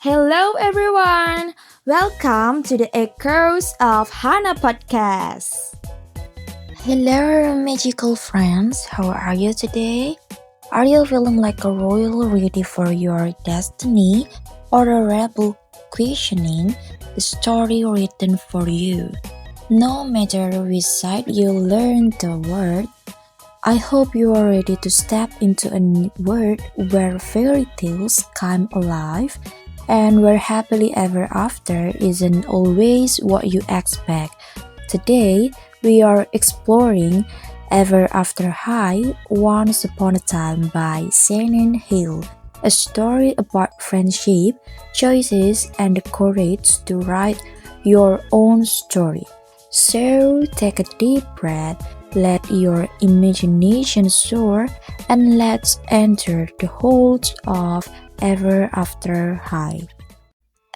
Hello, everyone! Welcome to the Echoes of Hana podcast. Hello, magical friends. How are you today? Are you feeling like a royal ready for your destiny or a rebel questioning the story written for you? No matter which side you learn the word, I hope you are ready to step into a new world where fairy tales come alive and where happily ever after isn't always what you expect. Today, we are exploring Ever After High Once Upon a Time by Shannon Hill, a story about friendship, choices, and the courage to write your own story. So take a deep breath, let your imagination soar, and let's enter the hold of Ever After High.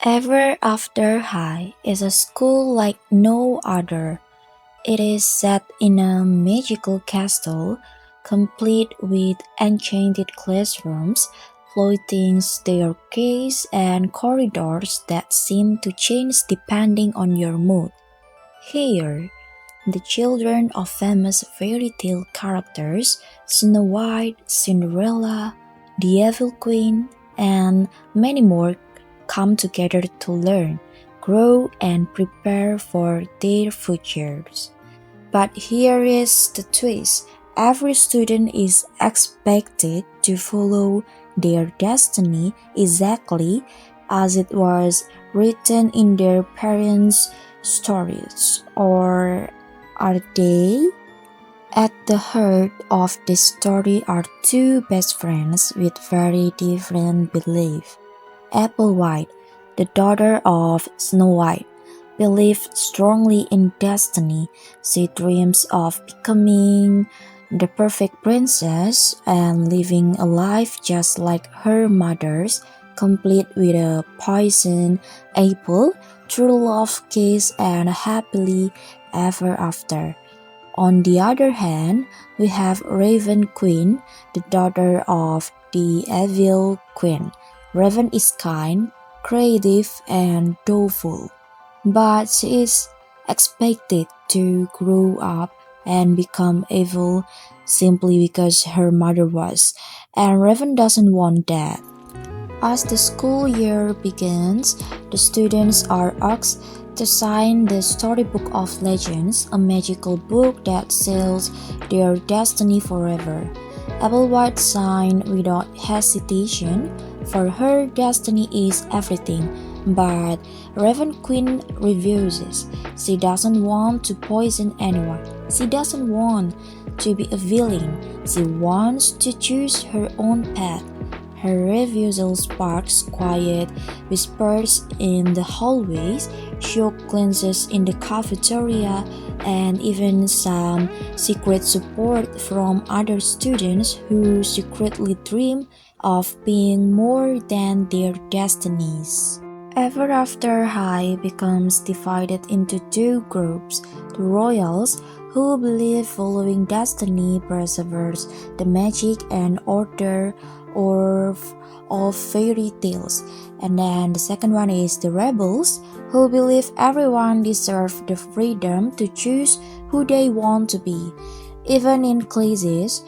Ever After High is a school like no other. It is set in a magical castle, complete with enchanted classrooms, floating staircases, and corridors that seem to change depending on your mood. Here, the children of famous fairy tale characters Snow White, Cinderella, the Evil Queen, and many more come together to learn, grow, and prepare for their futures. But here is the twist: every student is expected to follow their destiny exactly as it was written in their parents' stories. Or are they? At the heart of this story are two best friends with very different beliefs. Applewhite, the daughter of Snow White, believes strongly in destiny. She dreams of becoming the perfect princess and living a life just like her mother's, complete with a poison apple, true love kiss, and happily ever after. On the other hand, we have Raven Queen, the daughter of the Evil Queen. Raven is kind, creative, and doubtful, but she is expected to grow up and become evil simply because her mother was, and Raven doesn't want that. As the school year begins, the students are asked to sign the Storybook of Legends, a magical book that seals their destiny forever. Applewhite signed without hesitation, for her destiny is everything, but Raven Queen refuses. She doesn't want to poison anyone. She doesn't want to be a villain. She wants to choose her own path. Her refusal sparks quiet whispers in the hallways, shock glances in the cafeteria, and even some secret support from other students who secretly dream of being more than their destinies. Ever After High becomes divided into two groups: the royals, who believe following destiny preserves the magic and order of fairy tales, and then the second one is the rebels, who believe everyone deserves the freedom to choose who they want to be. Even in classes,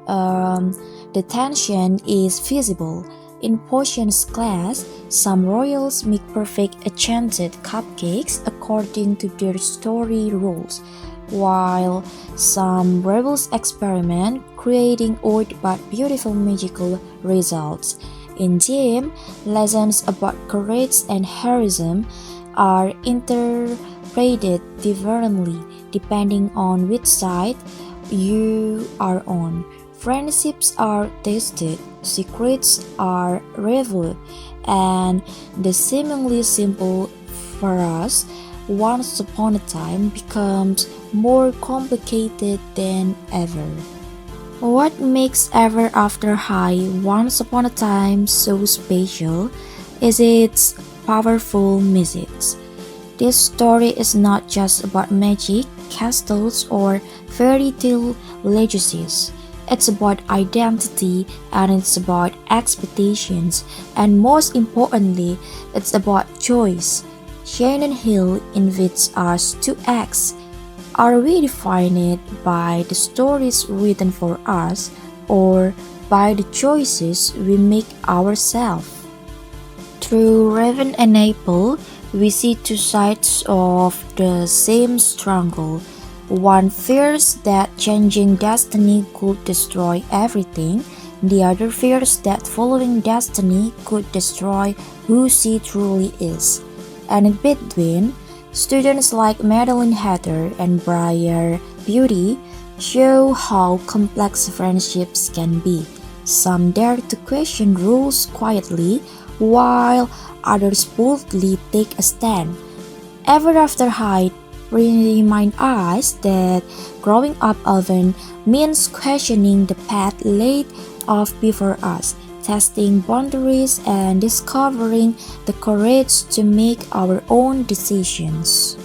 the tension is visible. In Potion's class, some royals make perfect enchanted cupcakes according to their story rules, while some rebels experiment, creating odd but beautiful magical results. In gym, lessons about courage and heroism are interpreted differently depending on which side you are on. Friendships are tested, secrets are revealed, and the seemingly simple for us once upon a time becomes more complicated than ever. What makes Ever After High Once Upon a Time so special is its powerful message. This story is not just about magic, castles, or fairy tale legacies. It's about identity and it's about expectations, and most importantly, It's about choice. Shannon Hill invites us to ask, are we defined by the stories written for us or by the choices we make ourselves? Through Raven and Apple, we see two sides of the same struggle. One fears that changing destiny could destroy everything, the other fears that following destiny could destroy who she truly is. And in between, students like Madeline Hatter and Briar Beauty show how complex friendships can be. Some dare to question rules quietly, while others boldly take a stand. Ever After High remind us that growing up often means questioning the path laid off before us, testing boundaries, and discovering the courage to make our own decisions.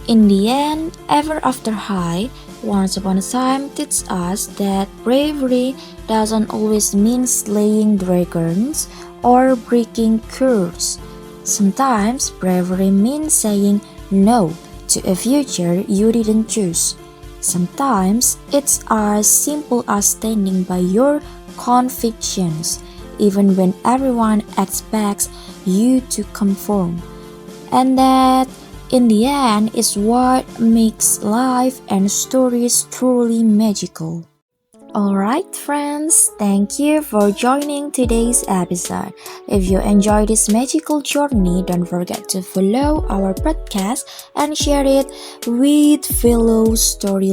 In the end, Ever After High, Once Upon a Time teaches us that bravery doesn't always mean slaying dragons or breaking curse. Sometimes bravery means saying no to a future you didn't choose. Sometimes it's as simple as standing by your convictions, even when everyone expects you to conform. And that, in the end, is what makes life and stories truly magical. Alright, friends, thank you for joining today's episode. If you enjoyed this magical journey, don't forget to follow our podcast and share it with fellow story